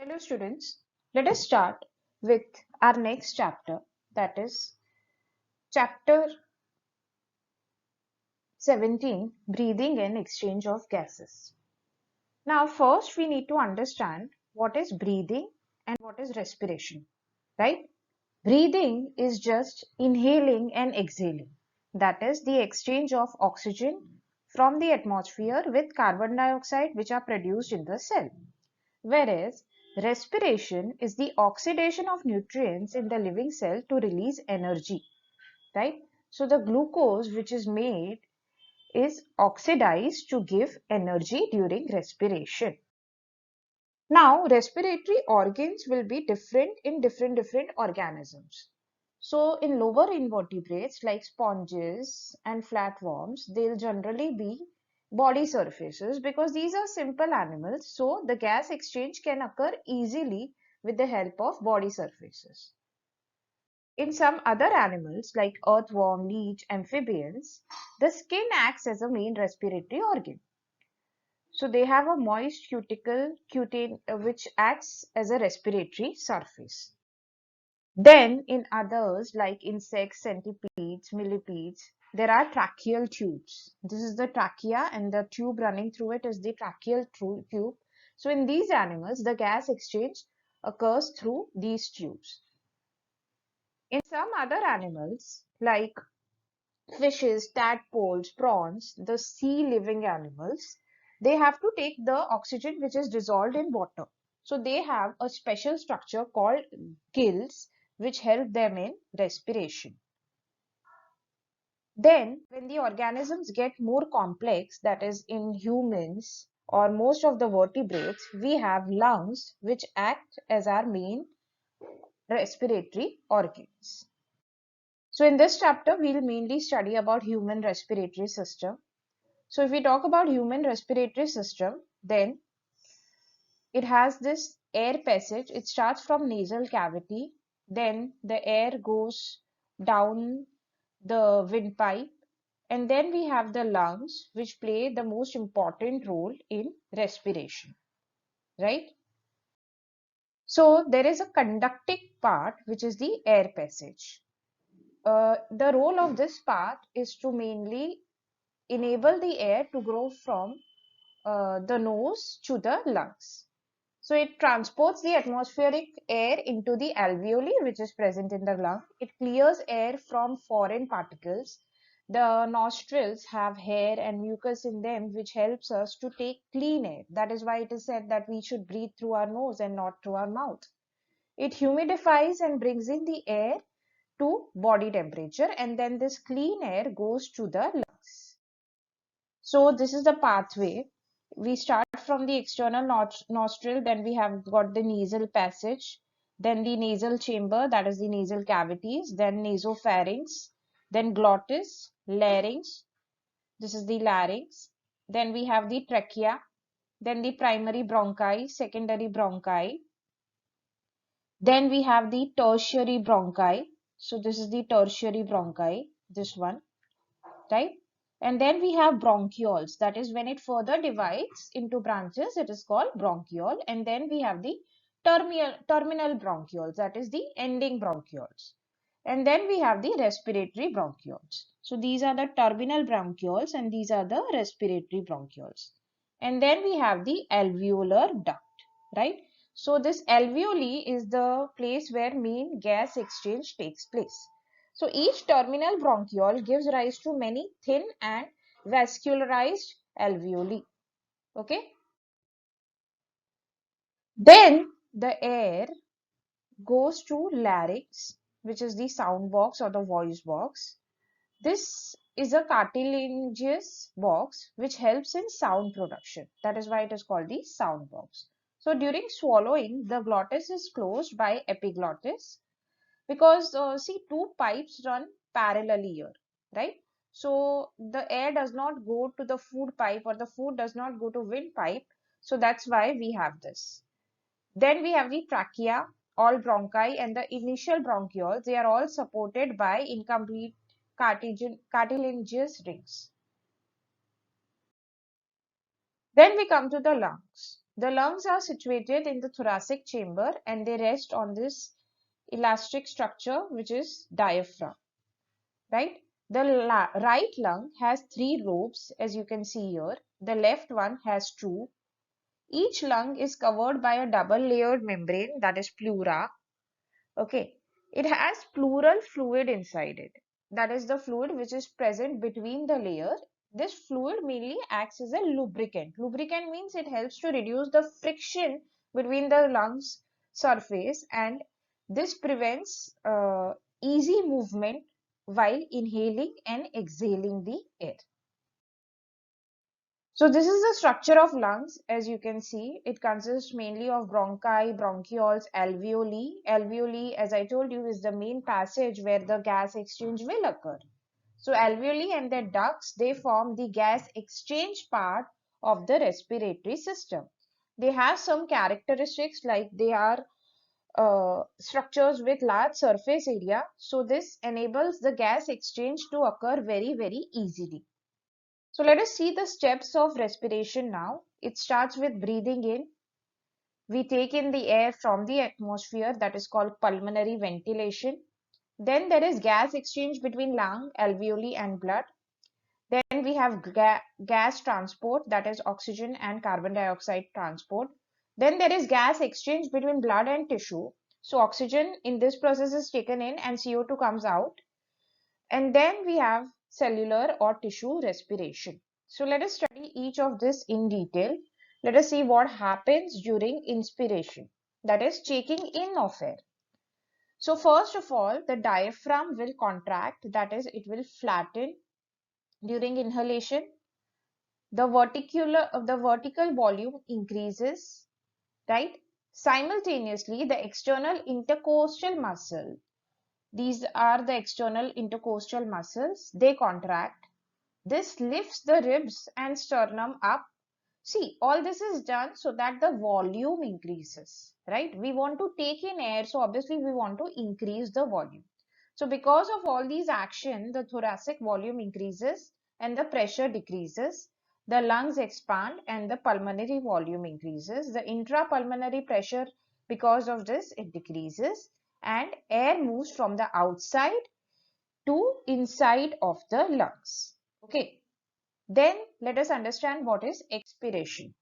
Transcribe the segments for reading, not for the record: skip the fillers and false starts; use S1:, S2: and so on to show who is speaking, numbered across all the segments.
S1: Hello students, let us start with our next chapter, that is chapter 17, breathing and exchange of gases. Now first we need to understand what is breathing and what is respiration, right? Breathing is just inhaling and exhaling, that is the exchange of oxygen from the atmosphere with carbon dioxide which are produced in the cell. Whereas respiration is the oxidation of nutrients in the living cell to release energy, right? So the glucose which is made is oxidized to give energy during respiration. Now, respiratory organs will be different in different organisms. So in lower invertebrates like sponges and flatworms, they'll generally be body surfaces because these are simple animals. So the gas exchange can occur easily with the help of body surfaces. In some other animals like earthworm, leech, amphibians, the skin acts as a main respiratory organ. So they have a moist cuticle which acts as a respiratory surface. Then in others like insects, centipedes, millipedes, there are tracheal tubes. This is the trachea and the tube running through it is the tracheal tube. So in these animals, the gas exchange occurs through these tubes. In some other animals like fishes, tadpoles, prawns, the sea living animals, they have to take the oxygen which is dissolved in water. So they have a special structure called gills which help them in respiration. Then when the organisms get more complex, that is in humans or most of the vertebrates, we have lungs which act as our main respiratory organs. So in this chapter, we'll mainly study about human respiratory system. So if we talk about human respiratory system, then it has this air passage. It starts from nasal cavity, then the air goes down the windpipe, and then we have the lungs, which play the most important role in respiration, right? So there is a conducting part, which is the air passage. The role of this part is to mainly enable the air to grow from the nose to the lungs. So it transports the atmospheric air into the alveoli, which is present in the lung. It clears air from foreign particles. The nostrils have hair and mucus in them, which helps us to take clean air. That is why it is said that we should breathe through our nose and not through our mouth. It humidifies and brings in the air to body temperature, and then this clean air goes to the lungs. So this is the pathway. We start from the external nostril, then we have got the nasal passage, then the nasal chamber, that is the nasal cavities, then nasopharynx, then glottis, larynx, this is the larynx, then we have the trachea, then the primary bronchi, secondary bronchi, then we have the tertiary bronchi. So this is the tertiary bronchi, this one, right? And then we have bronchioles, that is when it further divides into branches, it is called bronchiole. And then we have the terminal bronchioles, that is the ending bronchioles. And then we have the respiratory bronchioles. So these are the terminal bronchioles and these are the respiratory bronchioles. And then we have the alveolar duct, right? So this alveoli is the place where main gas exchange takes place. So each terminal bronchiole gives rise to many thin and vascularized alveoli. Okay. Then the air goes to larynx, which is the sound box or the voice box. This is a cartilaginous box which helps in sound production. That is why it is called the sound box. So during swallowing, the glottis is closed by epiglottis because see, two pipes run parallelly here, right? So the air does not go to the food pipe or the food does not go to windpipe. So that's why we have this. Then we have the trachea, all bronchi and the initial bronchioles. They are all supported by incomplete cartilaginous rings. Then we come to the lungs. The lungs are situated in the thoracic chamber and they rest on this elastic structure which is diaphragm, right? The right lung has three lobes as you can see here. The left one has two. Each lung is covered by a double layered membrane, that is pleura. Okay, it has pleural fluid inside it. That is the fluid which is present between the layer. This fluid mainly acts as a lubricant. Lubricant means it helps to reduce the friction between the lungs surface, and this prevents easy movement while inhaling and exhaling the air. So this is the structure of lungs. As you can see, it consists mainly of bronchi, bronchioles, alveoli. Alveoli, as I told you, is the main passage where the gas exchange will occur. So alveoli and their ducts, they form the gas exchange part of the respiratory system. They have some characteristics like they are structures with large surface area. So this enables the gas exchange to occur very easily. So let us see the steps of respiration now. It starts with breathing in. We take in the air from the atmosphere, that is called pulmonary ventilation. Then there is gas exchange between lung, alveoli and blood. Then we have gas transport, that is oxygen and carbon dioxide transport. Then there is gas exchange between blood and tissue. So oxygen in this process is taken in and CO2 comes out. And then we have cellular or tissue respiration. So let us study each of this in detail. Let us see what happens during inspiration, that is taking in of air. So first of all, the diaphragm will contract, that is it will flatten during inhalation. The vertical volume increases, right? Simultaneously, the external intercostal muscle, these are the external intercostal muscles, they contract. This lifts the ribs and sternum up. See, all this is done so that the volume increases, right? We want to take in air, so obviously we want to increase the volume. So because of all these action, the thoracic volume increases and the pressure decreases. The lungs expand and the pulmonary volume increases. The intrapulmonary pressure, because of this, it decreases and air moves from the outside to inside of the lungs. Okay. Then let us understand what is expiration.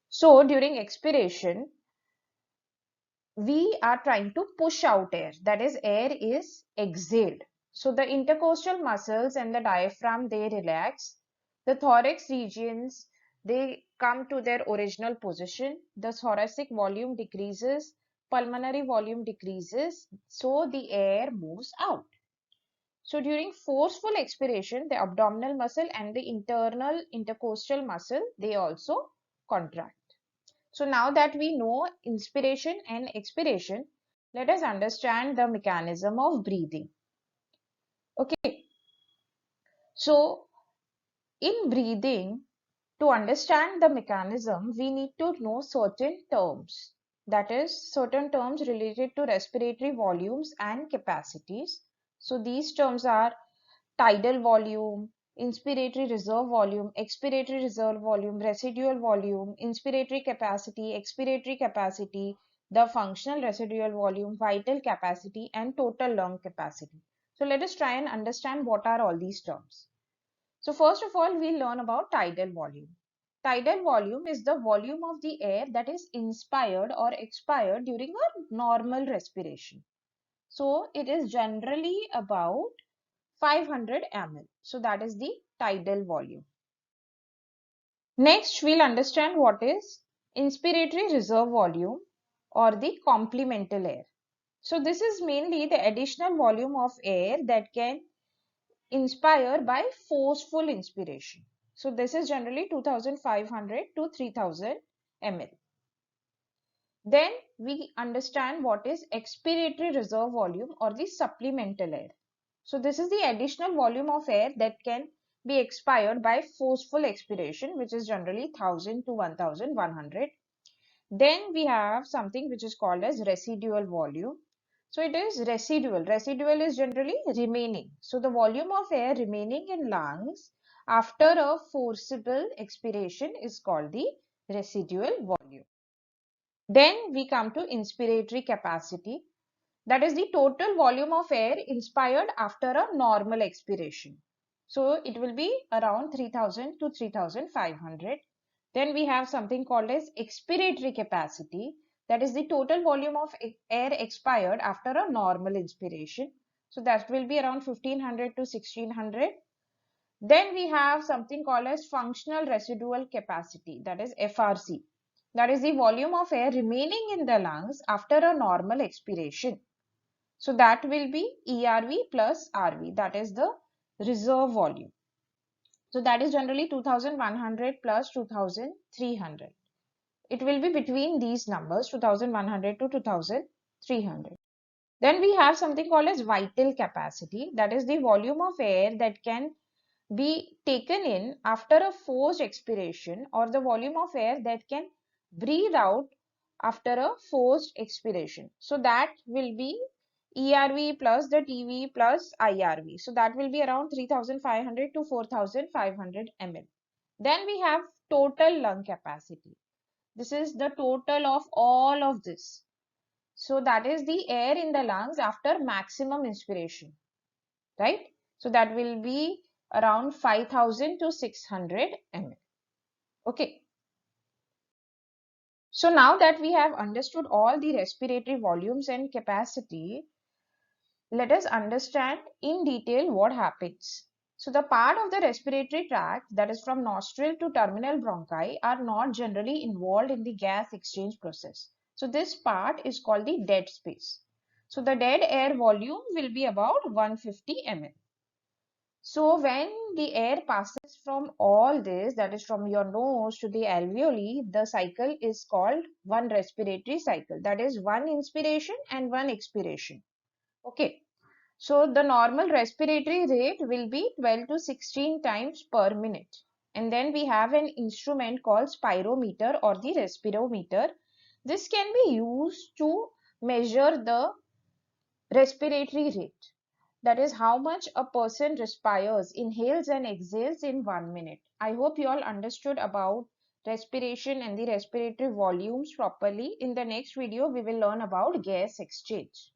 S1: So during expiration, we are trying to push out air. That is, air is exhaled. So the intercostal muscles and the diaphragm, they relax. The thorax regions, they come to their original position. The thoracic volume decreases. Pulmonary volume decreases. So the air moves out. So during forceful expiration, the abdominal muscle and the internal intercostal muscle, they also contract. So now that we know inspiration and expiration, let us understand the mechanism of breathing. Okay. So in breathing, to understand the mechanism, we need to know certain terms. That is, certain terms related to respiratory volumes and capacities. So these terms are tidal volume, inspiratory reserve volume, expiratory reserve volume, residual volume, inspiratory capacity, expiratory capacity, the functional residual volume, vital capacity, and total lung capacity. So let us try and understand what are all these terms. So first of all, we'll learn about tidal volume. Tidal volume is the volume of the air that is inspired or expired during a normal respiration. So it is generally about 500 ml. So that is the tidal volume. Next, we'll understand what is inspiratory reserve volume or the complemental air. So this is mainly the additional volume of air that can inspire by forceful inspiration. So this is generally 2500 to 3000 ml. Then we understand what is expiratory reserve volume or the supplemental air. So this is the additional volume of air that can be expired by forceful expiration, which is generally 1000 to 1100. Then we have something which is called as residual volume. So it is residual. Residual is generally remaining. So the volume of air remaining in lungs after a forcible expiration is called the residual volume. Then we come to inspiratory capacity. That is the total volume of air inspired after a normal expiration. So it will be around 3000 to 3500. Then we have something called as expiratory capacity. That is the total volume of air expired after a normal inspiration. So that will be around 1500 to 1600. Then we have something called as functional residual capacity, that is FRC. That is the volume of air remaining in the lungs after a normal expiration. So that will be ERV plus RV, that is the reserve volume. So that is generally 2100 plus 2300. It will be between these numbers, 2100 to 2300. Then we have something called as vital capacity, that is the volume of air that can be taken in after a forced expiration, or the volume of air that can breathe out after a forced expiration. So that will be ERV plus the TV plus IRV. So that will be around 3500 to 4500 ml. Then we have total lung capacity. This is the total of all of this. So that is the air in the lungs after maximum inspiration, right? So that will be around 5000 to 600 ml. Okay. So now that we have understood all the respiratory volumes and capacity, let us understand in detail what happens. So the part of the respiratory tract, that is from nostril to terminal bronchi, are not generally involved in the gas exchange process. So this part is called the dead space. So the dead air volume will be about 150 ml. So when the air passes from all this, that is from your nose to the alveoli, the cycle is called one respiratory cycle. That is one inspiration and one expiration. Okay. So the normal respiratory rate will be 12 to 16 times per minute. And then we have an instrument called spirometer or the respirometer. This can be used to measure the respiratory rate. That is how much a person respires, inhales and exhales in 1 minute. I hope you all understood about respiration and the respiratory volumes properly. In the next video, we will learn about gas exchange.